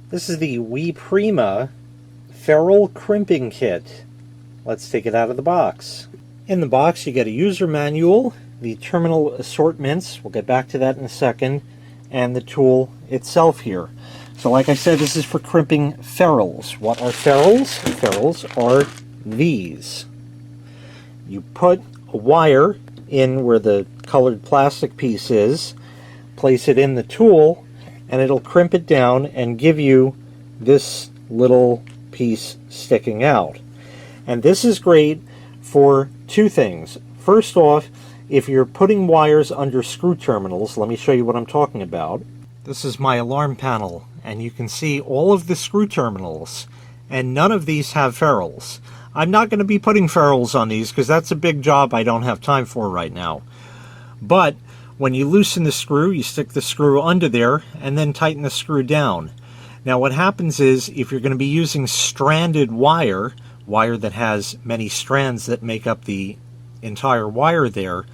This is the Wieprima Ferrule Crimping Kit. Let's take it out of the box. In the box you get a user manual, the terminal assortments, we'll get back to that in a second, and the tool itself here. So like I said, this is for crimping ferrules. What are ferrules? Ferrules are these. You put a wire in where the colored plastic piece is, place it in the tool, and it'll crimp it down and give you this little piece sticking out. And this is great for two things. First off, if you're putting wires under screw terminals, let me show you what I'm talking about. This is my alarm panel, and you can see all of the screw terminals, and none of these have ferrules. I'm not going to be putting ferrules on these because that's a big job I don't have time for right now. But when you loosen the screw, you stick the screw under there and then tighten the screw down. Now what happens is, if you're going to be using stranded wire that has many strands that make up the entire wire there,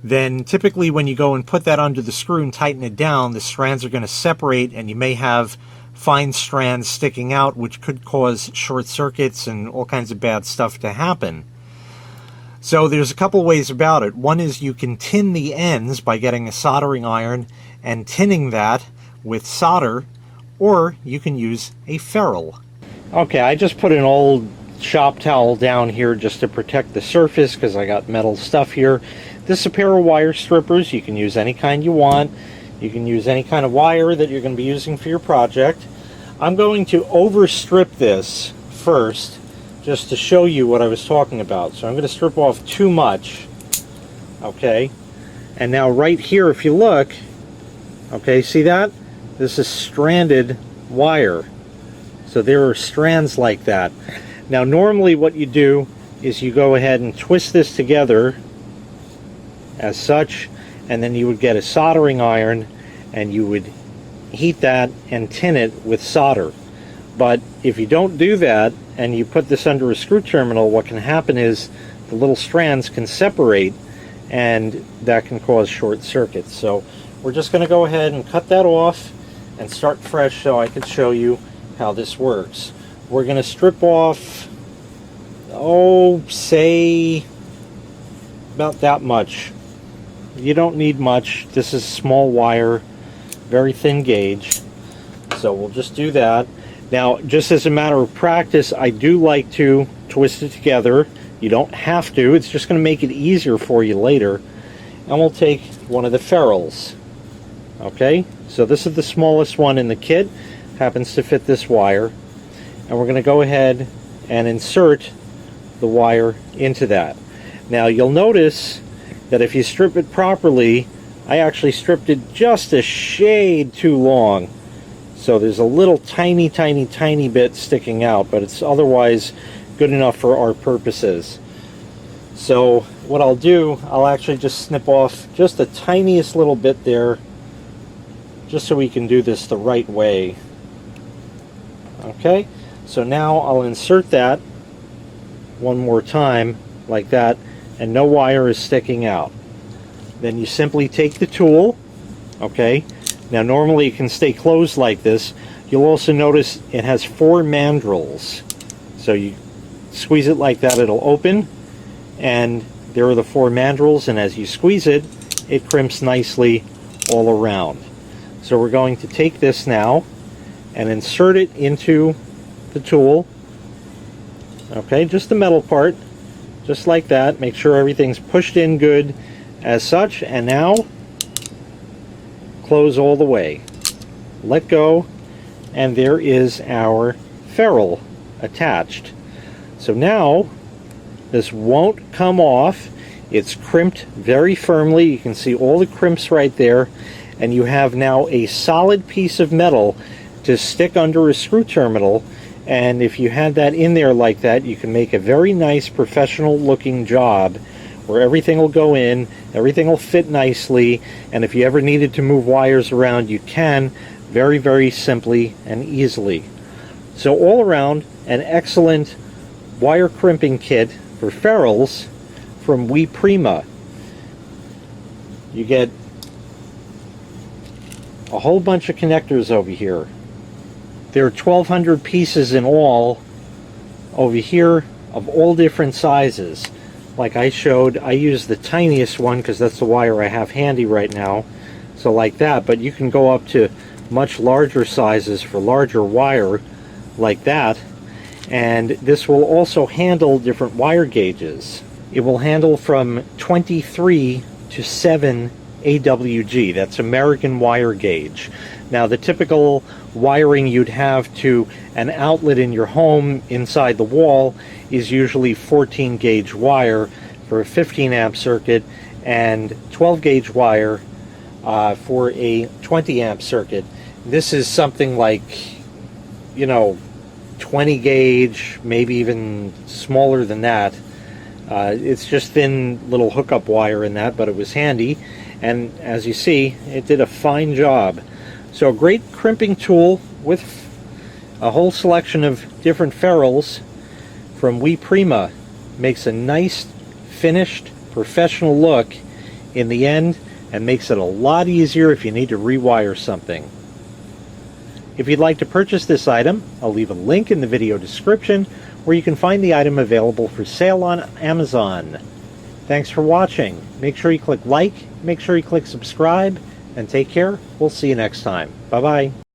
then typically when you go and put that under the screw and tighten it down, the strands are going to separate and you may have fine strands sticking out, which could cause short circuits and all kinds of bad stuff to happen. So there's a couple ways about it. One is you can tin the ends by getting a soldering iron and tinning that with solder, or you can use a ferrule. Okay, I just put an old shop towel down here just to protect the surface because I got metal stuff here. This is a pair of wire strippers. You can use any kind you want. You can use any kind of wire that you're going to be using for your project. I'm going to overstrip this first, just to show you what I was talking about. So I'm going to strip off too much, okay? And now right here, if you look, okay, see that? This is stranded wire. So there are strands like that. Now normally what you do is you go ahead and twist this together as such, and then you would get a soldering iron and you would heat that and tin it with solder. But if you don't do that and you put this under a screw terminal, what can happen is the little strands can separate and that can cause short circuits. So we're just going to go ahead and cut that off and start fresh so I can show you how this works. We're going to strip off, say about that much. You don't need much. This is small wire, very thin gauge. So we'll just do that. Now, just as a matter of practice, I do like to twist it together. You don't have to. It's just going to make it easier for you later. And we'll take one of the ferrules. Okay, so this is the smallest one in the kit. Happens to fit this wire. And we're going to go ahead and insert the wire into that. Now, you'll notice that if you strip it properly, I actually stripped it just a shade too long. So there's a little tiny bit sticking out, but it's otherwise good enough for our purposes. So what I'll do, I'll actually just snip off just the tiniest little bit there, just so we can do this the right way. Okay, so now I'll insert that one more time like that, and no wire is sticking out. Then you simply take the tool, okay? Now normally it can stay closed like this. You'll also notice it has 4 mandrels. So you squeeze it like that, it'll open, and there are the 4 mandrels, and as you squeeze it, it crimps nicely all around. So we're going to take this now and insert it into the tool. Okay, just the metal part, just like that. Make sure everything's pushed in good as such, and now close all the way. Let go, and there is our ferrule attached. So now this won't come off. It's crimped very firmly. You can see all the crimps right there, and you have now a solid piece of metal to stick under a screw terminal. And if you had that in there like that, you can make a very nice professional looking job where everything will go in, everything will fit nicely, and if you ever needed to move wires around, you can very simply and easily. So all around, an excellent wire crimping kit for ferrules from Wieprima. You get a whole bunch of connectors over here. There are 1,200 pieces in all over here of all different sizes. Like I showed, I use the tiniest one because that's the wire I have handy right now. So like that, but you can go up to much larger sizes for larger wire like that. And this will also handle different wire gauges. It will handle from 23 to 7 AWG. That's American wire gauge. Now the typical wiring you'd have to an outlet in your home inside the wall is usually 14 gauge wire for a 15 amp circuit and 12 gauge wire for a 20 amp circuit. This is something like, you know, 20 gauge, maybe even smaller than that. It's just thin little hookup wire in that, but it was handy, and as you see, it did a fine job. So a great crimping tool with a whole selection of different ferrules from Wieprima. Makes a nice finished professional look in the end and makes it a lot easier if you need to rewire something. If you'd like to purchase this item, I'll leave a link in the video description where you can find the item available for sale on Amazon. Thanks for watching. Make sure you click like, make sure you click subscribe, and take care. We'll see you next time. Bye-bye.